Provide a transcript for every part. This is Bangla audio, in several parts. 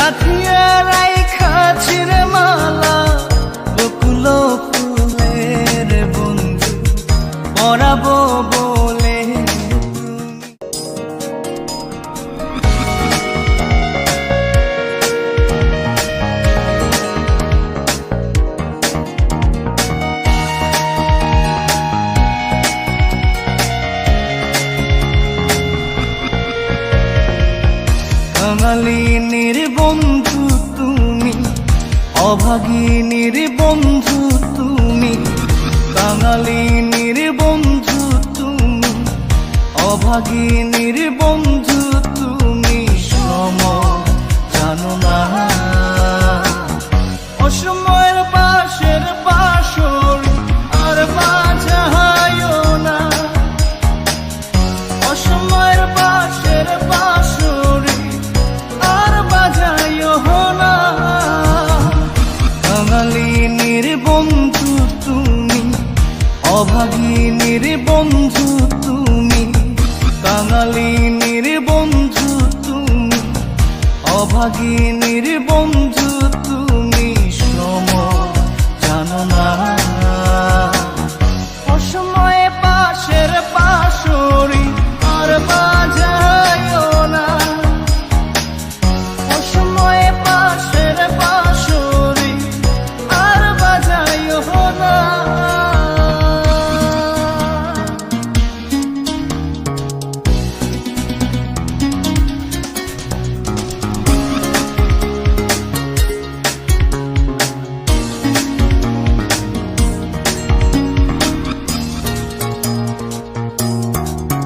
গাথিয়া রাইখাছি রে মালা বকুল ফুলের বন্ধু পরাবো বলে কাঙালিনীর বন্ধু তুমি, অভাগিনীর বন্ধু তুমি। কাঙালিনীর বন্ধু তুমি, অভাগিনীর বন্ধু তুমি। সম জানো না অসময়ের পাশের বাসর আর বাজায়ও না। অসময়ের পাশের বাসর আর বাজায়ও না। কাঙালিনীর বন্ধু তুমি, অভাগিনীর বন্ধু তুমি। কাঙালিনীর বন্ধু তুমি, অভাগিনীর বন্ধু তুমি। সম জানো না অসময়ে পাশের বাঁশরি আর বাজায়ও না। অসময়ে পাশের বাঁশরি আর বাজায়ও না।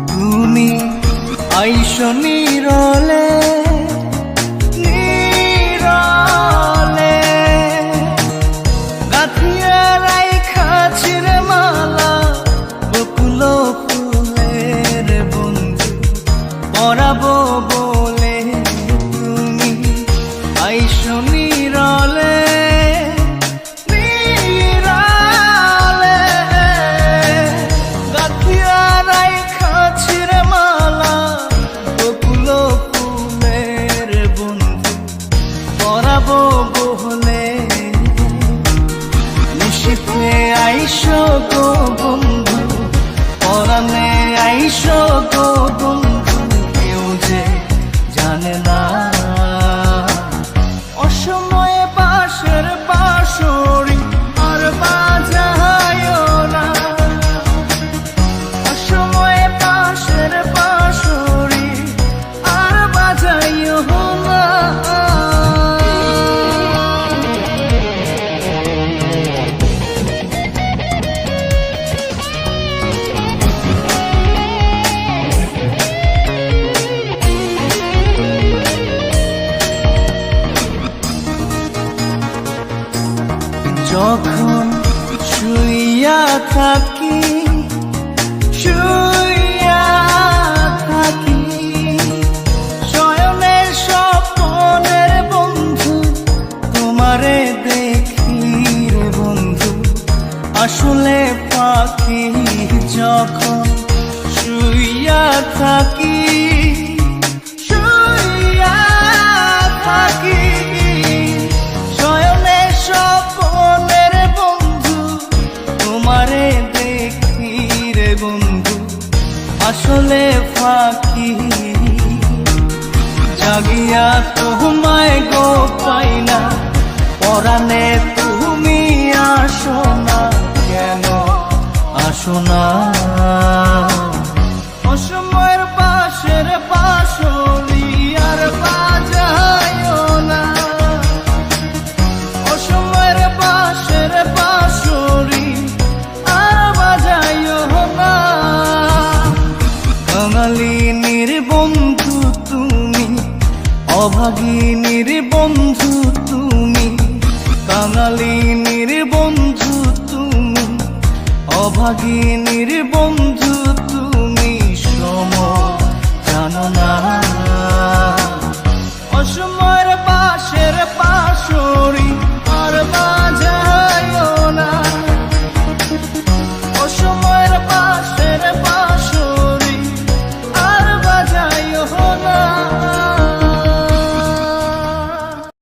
তুমি আইসো নীরলে নীরলে, গাথিয়া রাইখাছি রে মালা বকুল ফুলের বন্ধু পরাবো বলে। তুমি আইসো নীরলে নীরলে, গাথিয়া রাইখাছি রে মালা বকুল ফুলের বন্ধু পরাবো বলে। নিশিতে আইসো গো বন্ধু, পরাণে আইসো গো বন্ধু। কেউ যে জানে না অসময়ে পাশের বাঁশরি আর বাজায়ও না। অসময়ে পাশের বাঁশরি আর বাজায়ও না। যখন শুইয়া থাকি শুইয়া থাকি, শয়নের স্বপ্নের বন্ধু তোমারে দেখি রে বন্ধু আসলে পাখি। যখন শুইয়া থাকি শুইয়া থাকি, শয়নের স্বপ্নের বন্ধু তোমারে দেখি রে বন্ধু আসলে ফাঁকি। জাগিয়া তোমায় গো পাই না, পরাণে তুমি আসো না। কেন আসো না অসময়ের পাশের বাঁশরি আর বাজায়ও না। অসময়ের পাশের বাঁশরি আর বাজায়ও না। কাঙালিনীর বন্ধু তুমি, অভাগিনীর বন্ধু তুমি। কাঙালিনীর বন্ধু তুমি, অভাগিনীর বন্ধু তুমি। সম